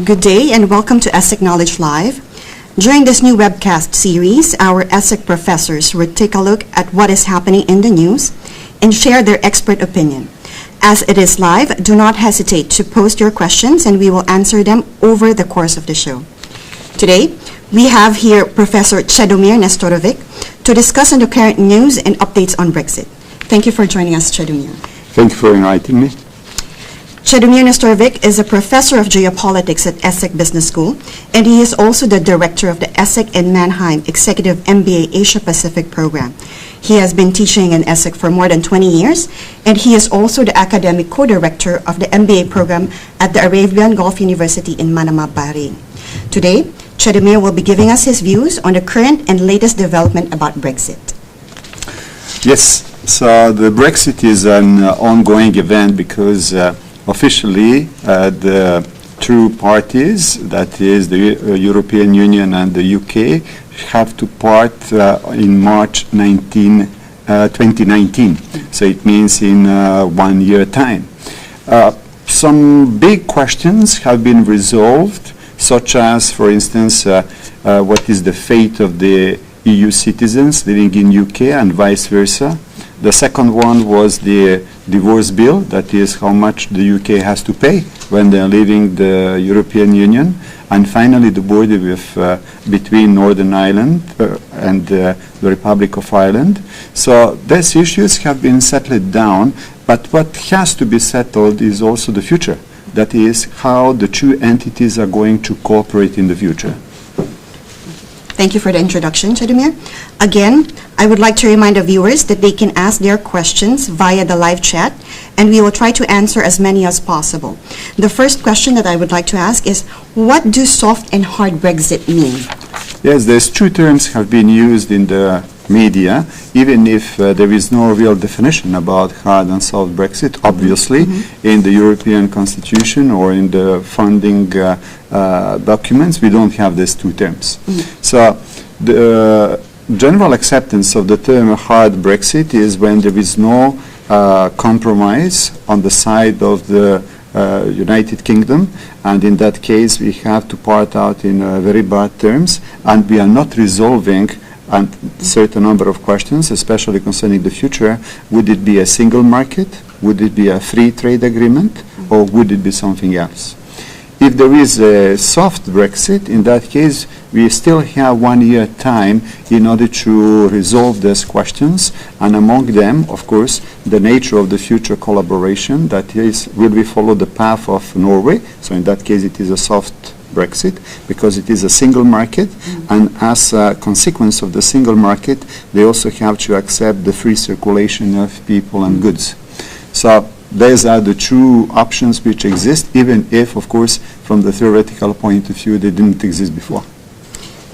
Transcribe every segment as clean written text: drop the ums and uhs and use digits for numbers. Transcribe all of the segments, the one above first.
Good day and welcome to ESSEC Knowledge Live. During this new webcast series, our ESSEC professors will take a look at what is happening in the news and share their expert opinion. As it is live, do not hesitate to post your questions and we will answer them over the course of the show. Today, we have here Professor Cédomir Nestorovic to discuss on the current news and updates on Brexit. Thank you for joining us, Cédomir. Thank you for inviting me. Cédomir Nestorovic is a professor of Geopolitics at ESSEC Business School, and he is also the director of the ESSEC in Mannheim Executive MBA Asia Pacific program. He has been teaching in ESSEC for more than 20 years, and he is also the academic co-director of the MBA program at the Arabian Gulf University in Mannheim, Bahrain. Today, Cédomir will be giving us his views on the current and latest development about Brexit. Yes, so the Brexit is an ongoing event because officially, the two parties, that is the European Union and the UK, have to part in March 2019. So it means in 1 year time. Some big questions have been resolved, such as, for instance, what is the fate of the EU citizens living in UK and vice versa. The second one was the divorce bill, that is how much the UK has to pay when they are leaving the European Union. And finally, the border with, between Northern Ireland and the Republic of Ireland. So these issues have been settled down, but what has to be settled is also the future. That is how the two entities are going to cooperate in the future. Thank you for the introduction, Cédomir. Again, I would like to remind the viewers that they can ask their questions via the live chat, and we will try to answer as many as possible. The first question that I would like to ask is, what do soft and hard Brexit mean? Yes, there's two terms have been used in the media, even if there is no real definition about hard and soft Brexit. Obviously, in the European Constitution or in the funding documents, we don't have these two terms. So the general acceptance of the term hard Brexit is when there is no compromise on the side of the United Kingdom, and in that case we have to part out in very bad terms, and we are not resolving a certain number of questions, especially concerning the future. Would it be a single market? Would it be a free trade agreement? Or would it be something else? If there is a soft Brexit, in that case, we still have 1 year time in order to resolve these questions, and among them, of course, the nature of the future collaboration, that is, will we follow the path of Norway? So in that case, it is a soft Brexit, because it is a single market, and as a consequence of the single market, they also have to accept the free circulation of people and goods. So these are the two options which exist, even if, of course, from the theoretical point of view, they didn't exist before.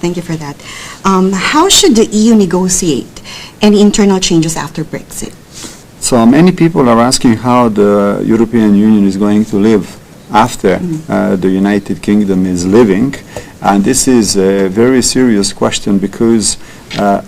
Thank you for that. How should the EU negotiate any internal changes after Brexit? So many people are asking how the European Union is going to live after the United Kingdom is leaving, and this is a very serious question because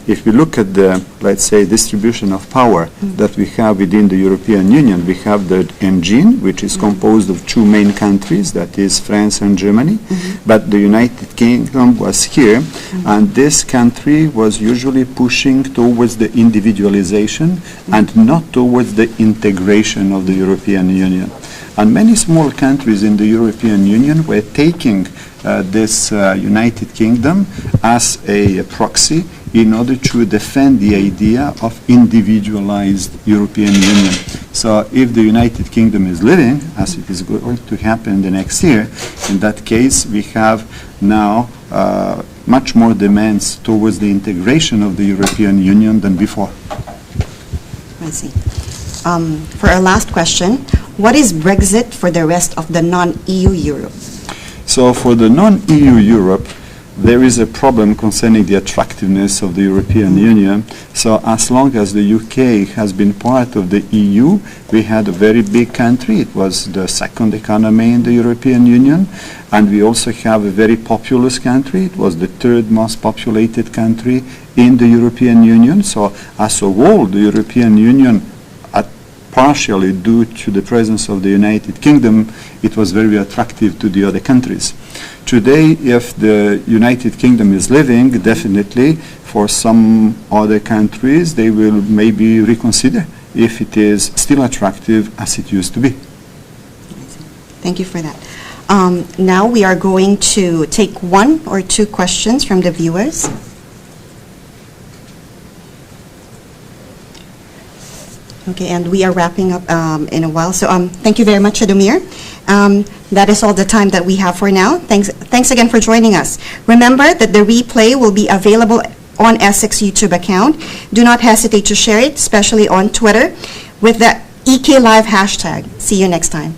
if we look at the, let's say, distribution of power that we have within the European Union, we have the engine, which is composed of two main countries, that is France and Germany, but the United Kingdom was here, and this country was usually pushing towards the individualization and not towards the integration of the European Union. And many small countries in the European Union were taking this United Kingdom as a proxy in order to defend the idea of individualized European Union. So if the United Kingdom is leaving, as it is going to happen the next year, in that case we have now much more demands towards the integration of the European Union than before. I see. For our last question, what is Brexit for the rest of the non-EU Europe? So for the non-EU Europe, there is a problem concerning the attractiveness of the European Union. So as long as the UK has been part of the EU, we had a very big country. It was the second economy in the European Union. And we also have a very populous country. It was the third most populated country in the European Union. So as a whole, the European Union partially due to the presence of the United Kingdom, it was very attractive to the other countries. Today, if the United Kingdom is leaving, definitely for some other countries, they will maybe reconsider if it is still attractive as it used to be. Thank you for that. Now we are going to take one or two questions from the viewers. Okay, and we are wrapping up in a while. So thank you very much, Cédomir. That is all the time that we have for now. Thanks again for joining us. Remember that the replay will be available on ESSEC's YouTube account. Do not hesitate to share it, especially on Twitter, with the EK Live hashtag. See you next time.